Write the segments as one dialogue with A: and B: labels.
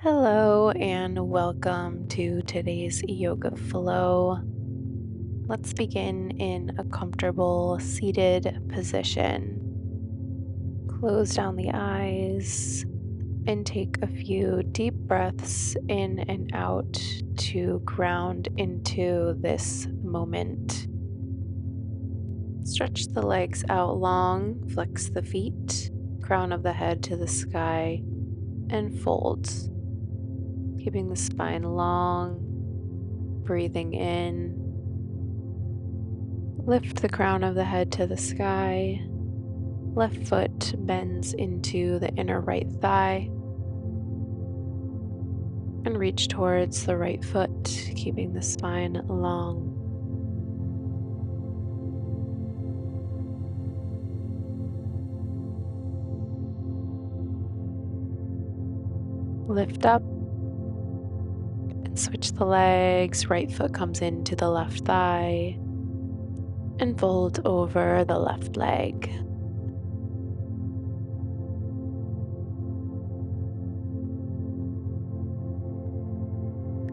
A: Hello and welcome to today's yoga flow. Let's begin in a comfortable seated position. Close down the eyes and take a few deep breaths in and out to ground into this moment. Stretch the legs out long, flex the feet, crown of the head to the sky, and fold. Keeping the spine long, breathing in. Lift the crown of the head to the sky. Left foot bends into the inner right thigh. And reach towards the right foot, keeping the spine long. Lift up and switch the legs. Right foot comes into the left thigh and fold over the left leg.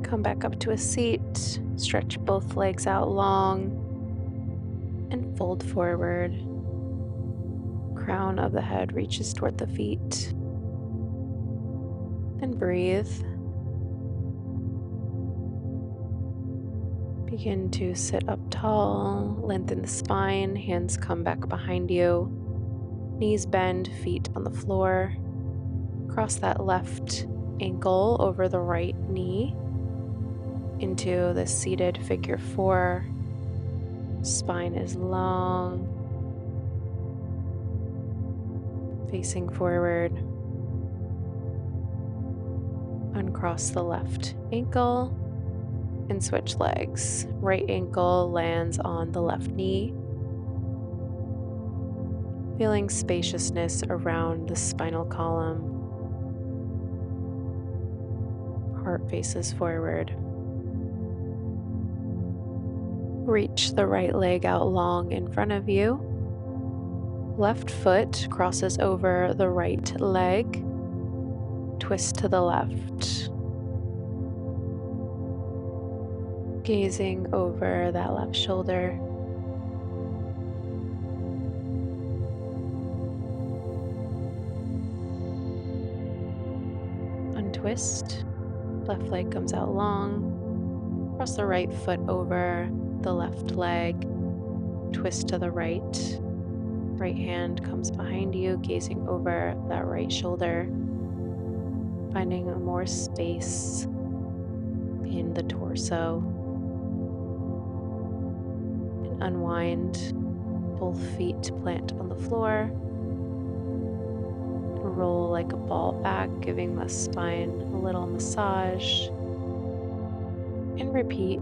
A: Come back up to a seat, stretch both legs out long, and fold forward. Crown of the head reaches toward the feet. And breathe. Begin to sit up tall, lengthen the spine, hands come back behind you. Knees bend, feet on the floor. Cross that left ankle over the right knee into the seated figure four. Spine is long, facing forward. Uncross the left ankle and switch legs. Right ankle lands on the left knee. Feeling spaciousness around the spinal column. Heart faces forward. Reach the right leg out long in front of you. Left foot crosses over the right leg. Twist to the left. Gazing over that left shoulder. Untwist. Left leg comes out long. Cross the right foot over the left leg. Twist to the right. Right hand comes behind you, gazing over that right shoulder. Finding more space in the torso. And unwind. Both feet plant on the floor. Roll like a ball back, giving the spine a little massage. And repeat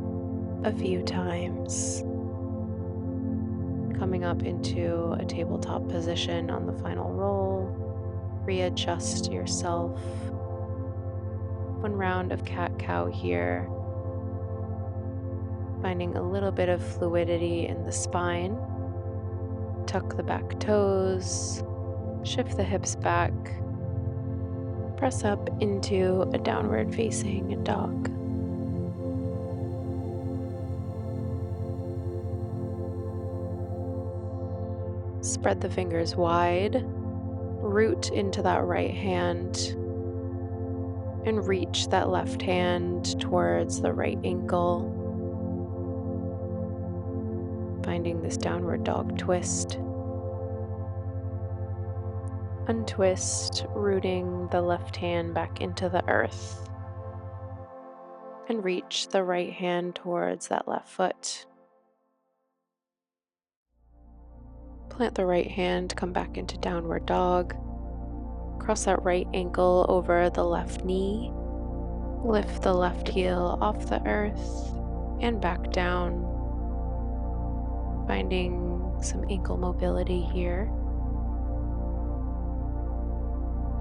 A: a few times. Coming up into a tabletop position on the final roll. Readjust yourself. One round of cat-cow here. Finding a little bit of fluidity in the spine. Tuck the back toes. Shift the hips back. Press up into a downward facing dog. Spread the fingers wide. Root into that right hand. And reach that left hand towards the right ankle. Finding this downward dog twist. Untwist, rooting the left hand back into the earth. And reach the right hand towards that left foot. Plant the right hand, come back into downward dog. Cross that right ankle over the left knee. Lift the left heel off the earth and back down. Finding some ankle mobility here.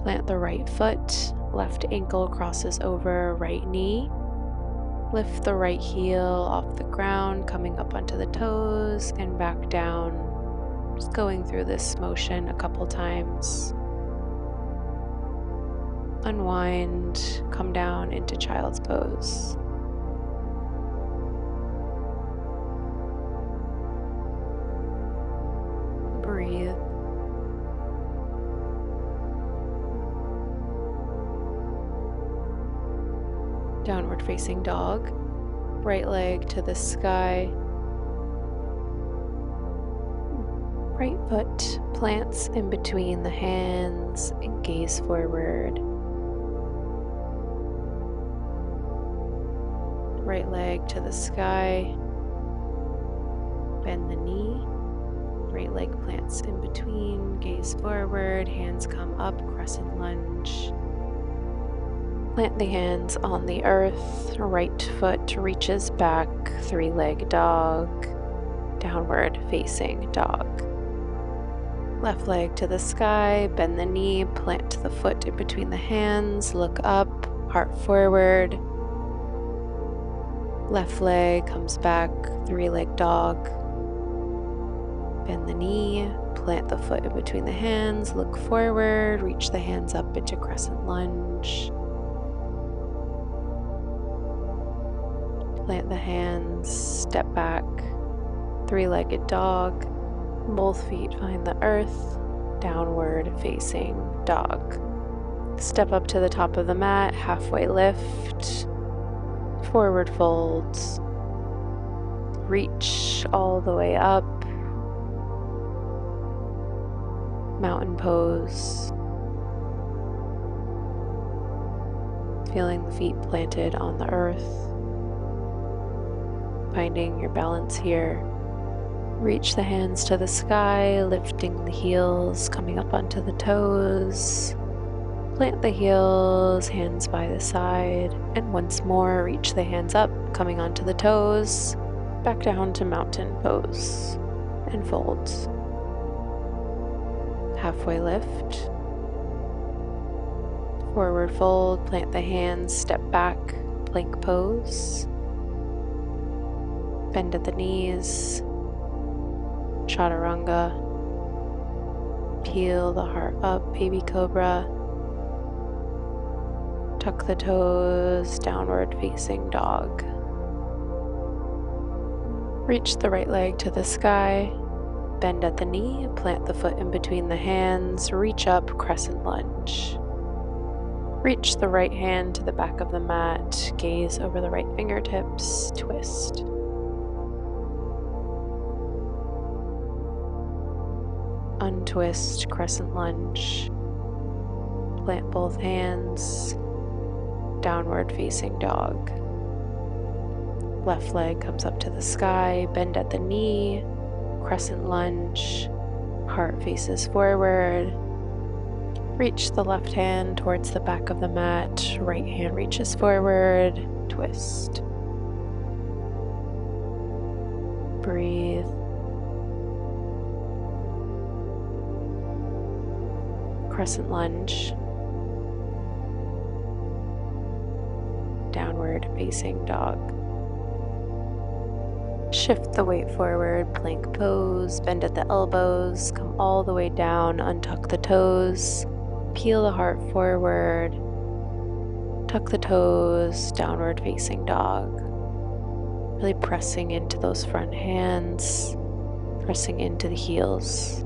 A: Plant the right foot, left ankle crosses over right knee. Lift the right heel off the ground, coming up onto the toes and back down. Just going through this motion a couple times. Unwind, come down into child's pose. Breathe. Downward facing dog. Right leg to the sky. Right foot plants in between the hands and gaze forward. Right leg to the sky. Bend the knee. Right leg plants in between, gaze forward, hands come up, crescent lunge. Plant the hands on the earth, right foot reaches back, three-leg dog, downward facing dog. Left leg to the sky, bend the knee, plant the foot in between the hands, look up, heart forward. Left leg comes back, three-leg dog. Bend the knee, plant the foot in between the hands, look forward, reach the hands up into crescent lunge. Plant the hands, step back, three-legged dog, both feet find the earth, downward facing dog. Step up to the top of the mat, halfway lift, forward folds, reach all the way up, mountain pose, feeling the feet planted on the earth, finding your balance here. Reach the hands to the sky, lifting the heels, coming up onto the toes. Plant the heels, hands by the side, and once more reach the hands up, coming onto the toes, back down to mountain pose, and fold. Halfway lift, forward fold, plant the hands, step back, plank pose, bend at the knees, chaturanga, peel the heart up, baby cobra, tuck the toes, downward facing dog. Reach the right leg to the sky, bend at the knee, plant the foot in between the hands, reach up, crescent lunge. Reach the right hand to the back of the mat, gaze over the right fingertips, twist. Untwist, crescent lunge. Plant both hands, downward facing dog. Left leg comes up to the sky, bend at the knee, crescent lunge, heart faces forward. Reach the left hand towards the back of the mat, right hand reaches forward, twist. Breathe. Crescent lunge. Downward facing dog. Shift the weight forward, plank pose, bend at the elbows, come all the way down, untuck the toes, peel the heart forward, tuck the toes, downward facing dog. Really pressing into those front hands, pressing into the heels.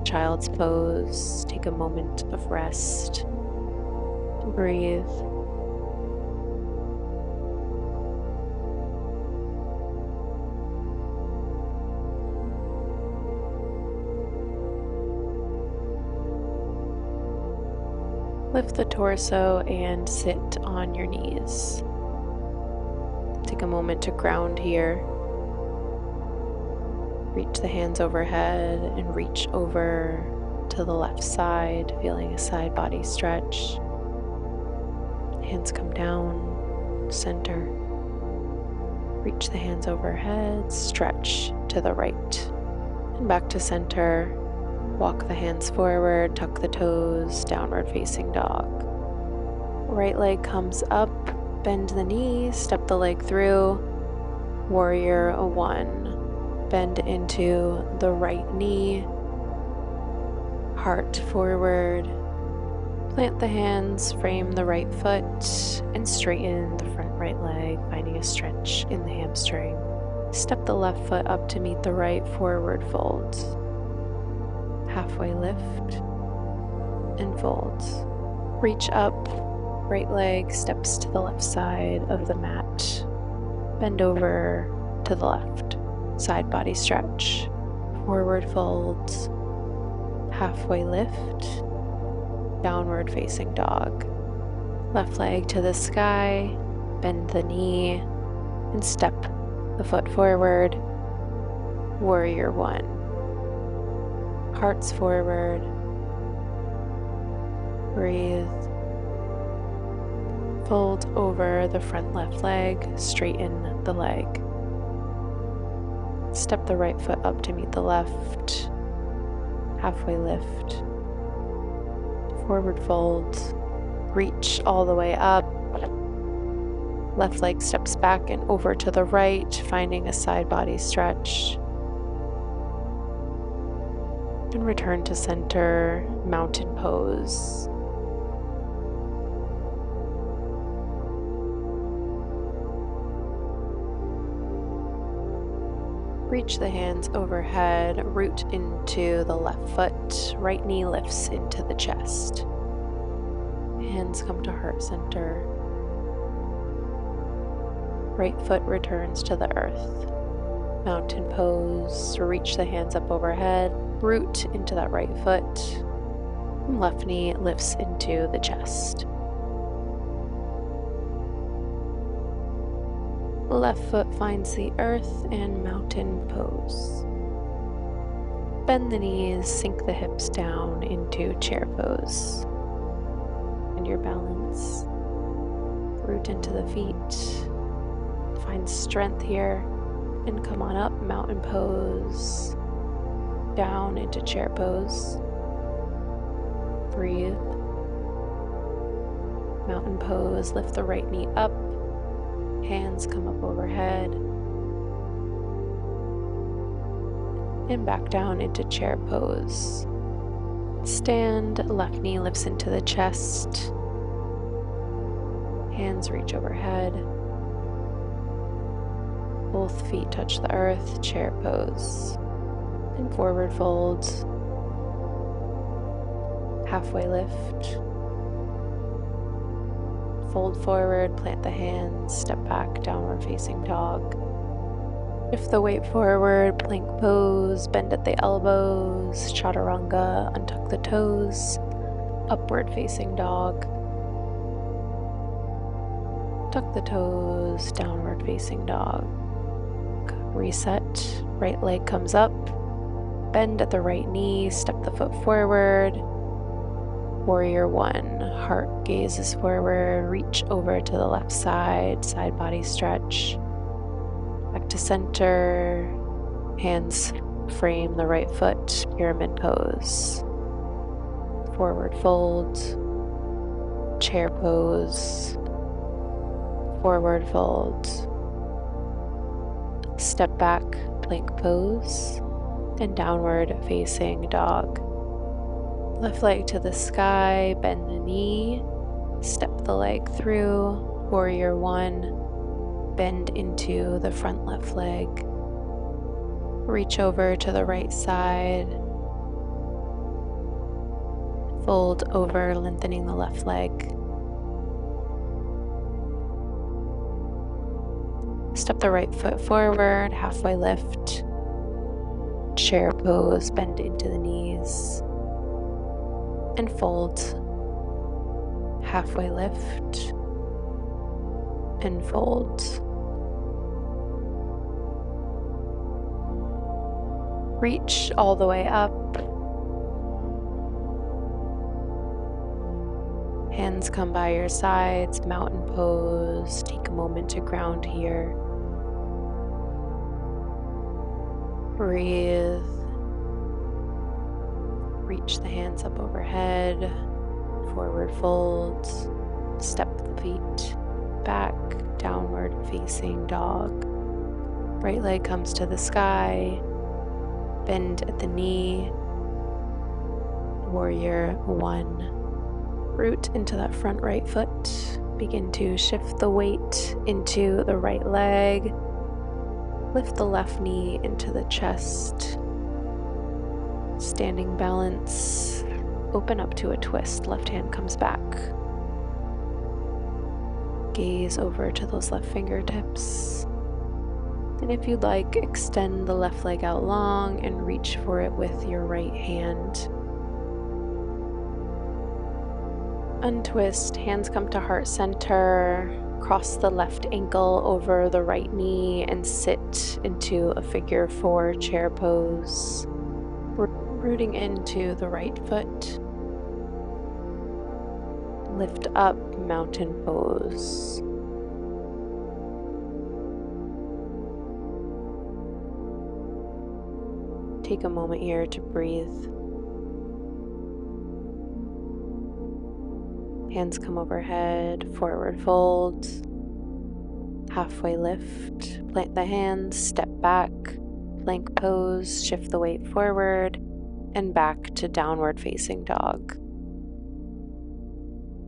A: Child's pose, take a moment of rest. Breathe. Lift the torso and sit on your knees. Take a moment to ground here. Reach the hands overhead and reach over to the left side, feeling a side body stretch. Hands come down, center. Reach the hands overhead, stretch to the right. And back to center. Walk the hands forward, tuck the toes, downward facing dog. Right leg comes up, bend the knee, step the leg through. Warrior one. Bend into the right knee. Heart forward, Plant the hands, frame the right foot, and straighten the front right leg, finding a stretch in the hamstring. Step the left foot up to meet the right, forward fold. Halfway lift and fold. Reach up, right leg steps to the left side of the mat. Bend over to the left, side body stretch. Forward fold, halfway lift, downward facing dog. Left leg to the sky, bend the knee, and step the foot forward. Warrior one. Hearts forward. Breathe. Fold over the front left leg, straighten the leg. Step the right foot up to meet the left. Halfway lift. Forward fold. Reach all the way up. Left leg steps back and over to the right, finding a side body stretch. And return to center, mountain pose. Reach the hands overhead, root into the left foot, right knee lifts into the chest. Hands come to heart center. Right foot returns to the earth. Mountain pose, reach the hands up overhead, root into that right foot. And left knee lifts into the chest. Left foot finds the earth and mountain pose. Bend the knees, sink the hips down into chair pose. And your balance. Root into the feet. Find strength here and come on up, mountain pose. Down into chair pose. Breathe. Mountain pose, lift the right knee up. Hands come up overhead. And back down into chair pose. Stand, left knee lifts into the chest. Hands reach overhead. Both feet touch the earth, chair pose. And forward fold. Halfway lift. Fold forward, plant the hands, step back, downward facing dog. Shift the weight forward, plank pose, bend at the elbows, chaturanga, untuck the toes, upward facing dog. Tuck the toes, downward facing dog. Reset, right leg comes up, bend at the right knee, step the foot forward. Warrior one, heart gazes forward, reach over to the left side, side body stretch. Back to center, hands frame the right foot, pyramid pose. Forward fold, chair pose, forward fold. Step back, plank pose, and downward facing dog. Left leg to the sky, bend the knee, step the leg through, warrior one, bend into the front left leg, reach over to the right side, fold over, lengthening the left leg. Step the right foot forward, halfway lift, chair pose, bend into the knees. And fold, halfway lift, and fold. Reach all the way up. Hands come by your sides, mountain pose. Take a moment to ground here. Breathe. Reach the hands up overhead, forward fold, step the feet back, downward facing dog. Right leg comes to the sky, bend at the knee, warrior one. Root into that front right foot. Begin to shift the weight into the right leg. Lift the left knee into the chest. Standing balance. Open up to a twist. Left hand comes back. Gaze over to those left fingertips. And if you'd like, extend the left leg out long and reach for it with your right hand. Untwist, hands come to heart center. Cross the left ankle over the right knee and sit into a figure 4 chair pose. Rooting into the right foot. Lift up, mountain pose. Take a moment here to breathe. Hands come overhead, forward fold, halfway lift, plant the hands, step back, plank pose, shift the weight forward, and back to downward facing dog.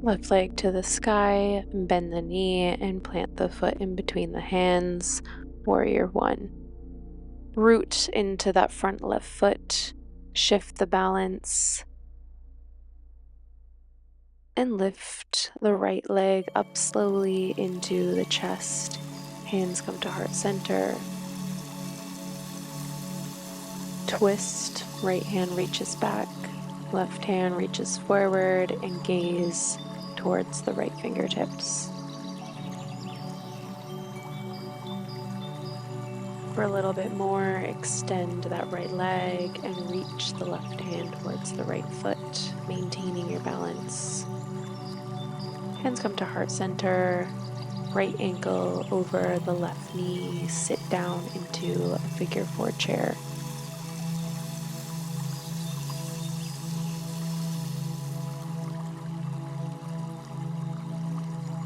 A: Left leg to the sky, bend the knee, and plant the foot in between the hands, warrior 1. Root into that front left foot, shift the balance, and lift the right leg up slowly into the chest. Hands come to heart center. Twist, right hand reaches back, left hand reaches forward, and gaze towards the right fingertips. For a little bit more, extend that right leg and reach the left hand towards the right foot, maintaining your balance. Hands come to heart center, right ankle over the left knee, sit down into a figure 4 chair.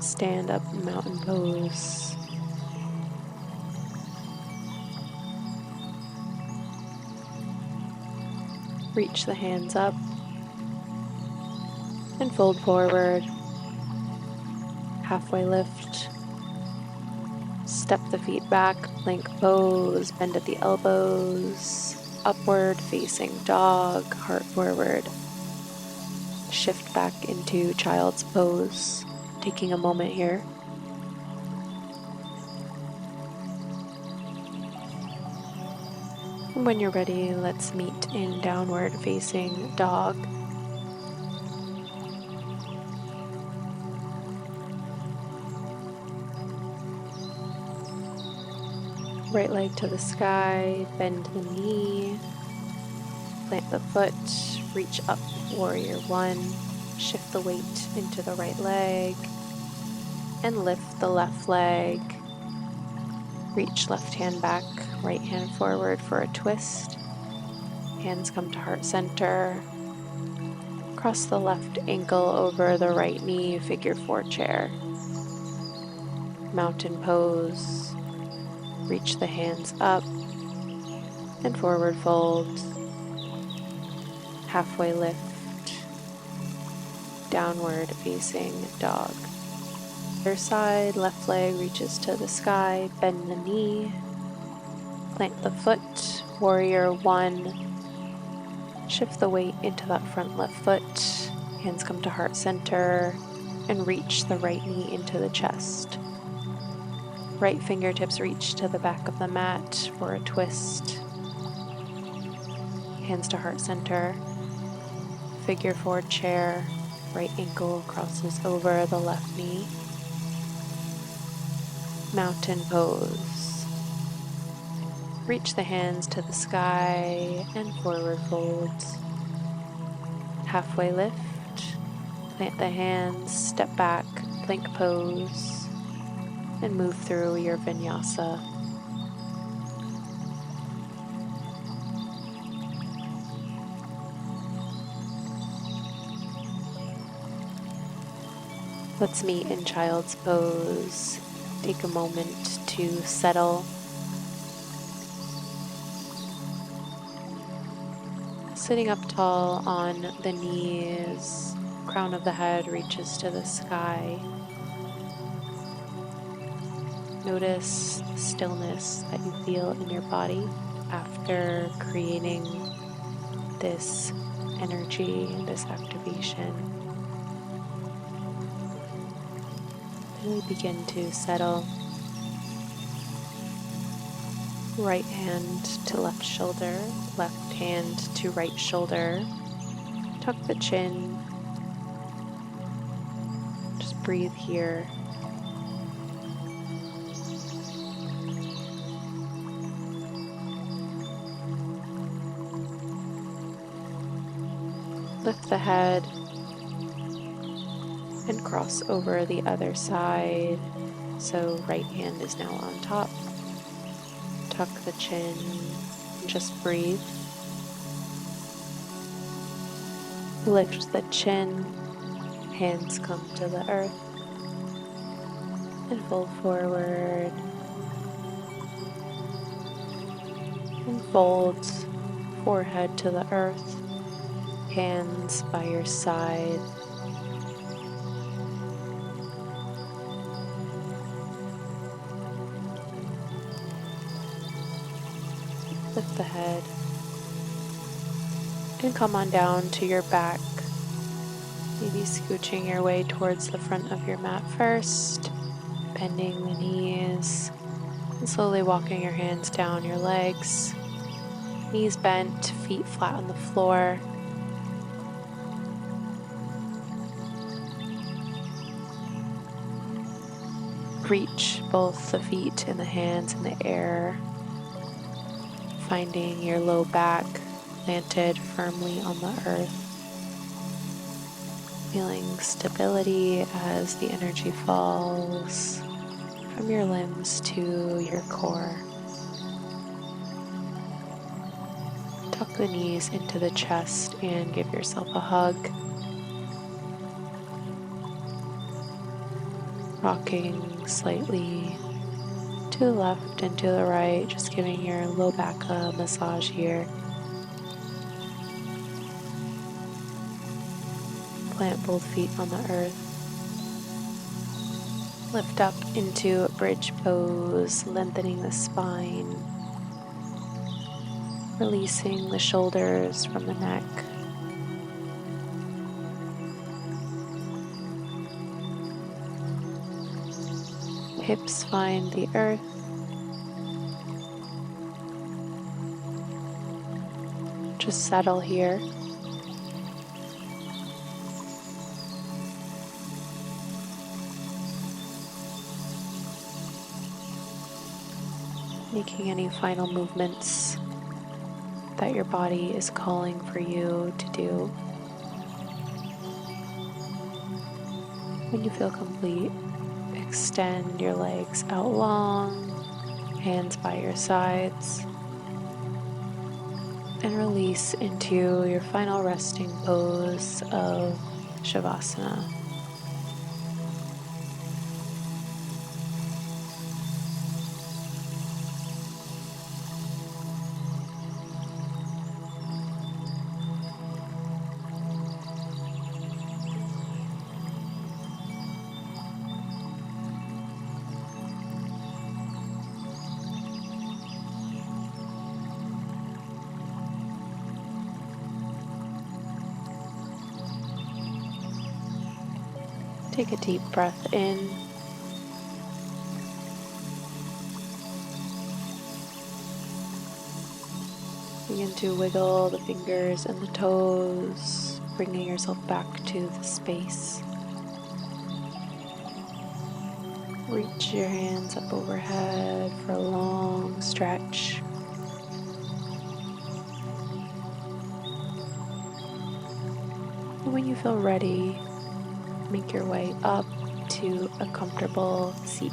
A: Stand up, mountain pose. Reach the hands up and fold forward. Halfway lift. Step the feet back, plank pose, bend at the elbows, upward facing dog, heart forward. Shift back into child's pose, taking a moment here. And when you're ready, let's meet in downward facing dog. Right leg to the sky, bend the knee, plant the foot, reach up, warrior 1, shift the weight into the right leg, and lift the left leg. Reach left hand back, right hand forward for a twist. Hands come to heart center. Cross the left ankle over the right knee, figure 4 chair. Mountain pose. Reach the hands up and forward fold. Halfway lift. Downward facing dog. Other side, left leg reaches to the sky, bend the knee, plant the foot, warrior 1, shift the weight into that front left foot, hands come to heart center, and reach the right knee into the chest. Right fingertips reach to the back of the mat for a twist. Hands to heart center, figure 4 chair, right ankle crosses over the left knee. Mountain pose. Reach the hands to the sky and forward fold. Halfway lift. Plant the hands, step back, plank pose, and move through your vinyasa. Let's meet in child's pose. Take a moment to settle. Sitting up tall on the knees, crown of the head reaches to the sky. Notice the stillness that you feel in your body after creating this energy, this activation. Really begin to settle. Right hand to left shoulder, left hand to right shoulder. Tuck the chin. Just breathe here. Lift the head and cross over the other side. So right hand is now on top. Tuck the chin and just breathe. Lift the chin, hands come to the earth, and fold forward. And fold, forehead to the earth, hands by your side. Lift the head and come on down to your back. Maybe scooching your way towards the front of your mat first, bending the knees, and slowly walking your hands down your legs. Knees bent, feet flat on the floor. Reach both the feet and the hands in the air, finding your low back planted firmly on the earth. Feeling stability as the energy falls from your limbs to your core. Tuck the knees into the chest and give yourself a hug. Rocking slightly to the left and to the right, just giving your low back a massage here. Plant both feet on the earth. Lift up into a bridge pose, lengthening the spine. Releasing the shoulders from the neck. Hips find the earth. Just settle here. Making any final movements that your body is calling for you to do. When you feel complete, extend your legs out long, hands by your sides, and release into your final resting pose of Shavasana. Take a deep breath in. Begin to wiggle the fingers and the toes, bringing yourself back to the space. Reach your hands up overhead for a long stretch. And when you feel ready, make your way up to a comfortable seat.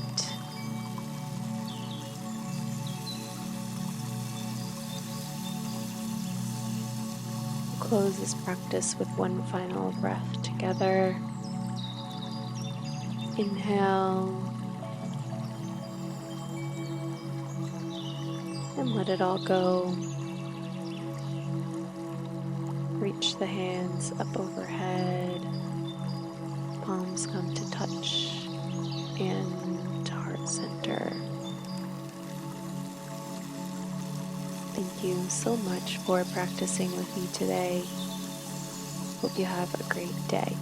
A: We'll close this practice with one final breath together. Inhale and let it all go. Reach the hands up overhead. palms come to touch and heart center. Thank you so much for practicing with me today. Hope you have a great day.